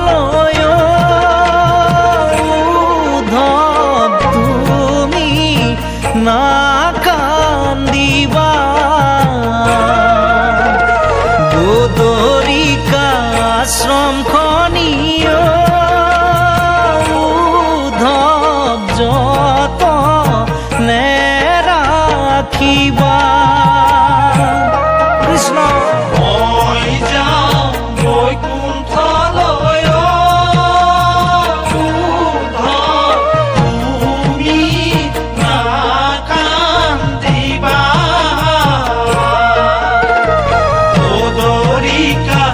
লয় উদ্ধৱ তুমি না কান্দিবা বদৰিকা আশ্ৰমখনি উদ্ধৱ যতনে ৰাখিবা কৃষ্ণ মই যাওঁ বৈকুণ্ঠলৈ উদ্ধৱ তুমি নাকান্দিবা বদৰিকা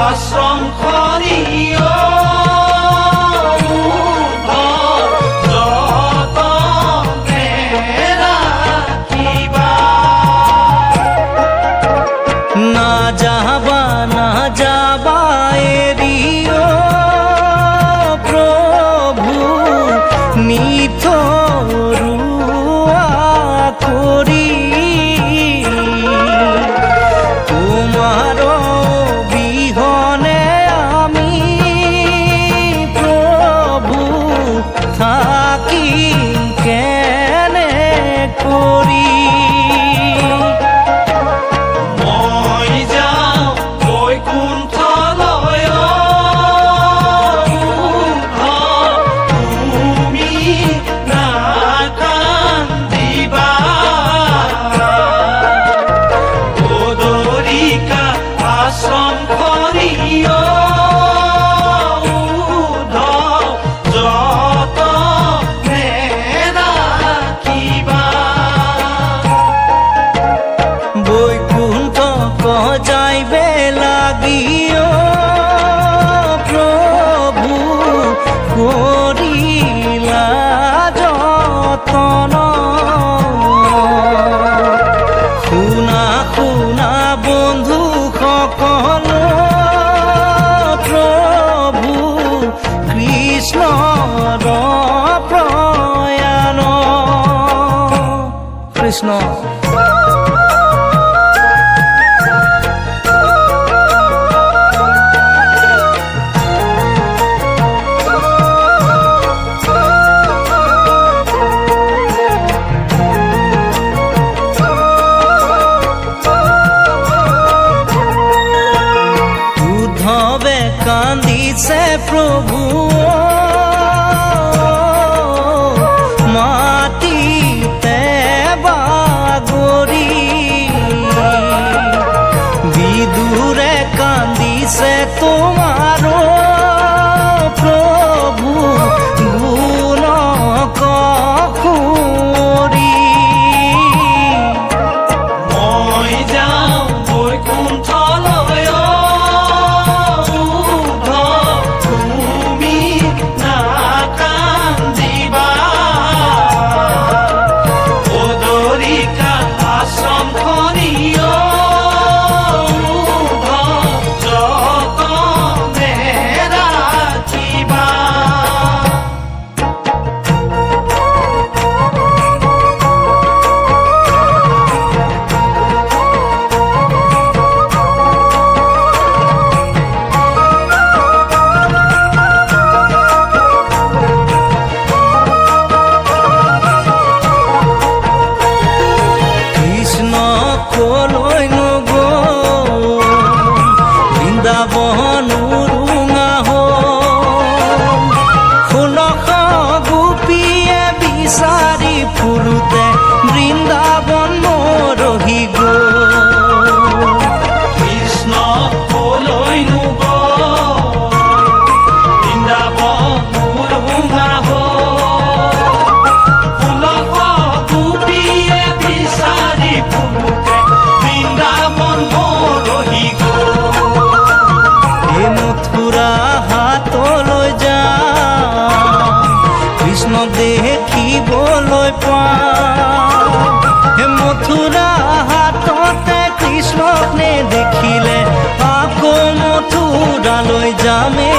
আশ্ৰমখনি না যাবা এরিও প্রভু নিথরুয়া করি তোমার বিহনে আমি প্রভু থাকি কেনে করি বৈকুণ্ঠ যাইবে লাগিও প্রভু করিলা যতন শুনা শুনা বন্ধু সকল প্রভু কৃষ্ণৰ প্ৰয়াণ কৃষ্ণ উদ্ধৱে কান্দিছে প্ৰভু মাটিতে বাগৰি বিদুৰে কান্দিছে তোমাৰ প্ৰভু গুণ কখুৰি মই যাওঁ বৈকুণ্ঠলৈ তুমি নাকান্দিবা বদৰিকা আশ্ৰমখনি যতনে ৰাখিবা কৃষ্ণ কলৈ নগ'ল বৃন্দাবন উৰুঙা হ'ল ষোড়শ গোপীয়ে বিচাৰি ফুৰোতে বৃন্দাবন মৰহি গ'ল কৃষ্ণ কলৈ নগ'ল বৃন্দাবন উৰুঙা হ'ল ষোড়শ গোপীয়ে বিচাৰি ফুৰোতে বৃন্দাবন মৰহি গ'ল এই মথুৰা হাতলৈ যাওঁ কৃষ্ণ দেখিবলৈ পাওঁ হে মথুৰা হাততে কৃষ্ণক নেদেখিলে আকৌ মথুৰালৈ যামে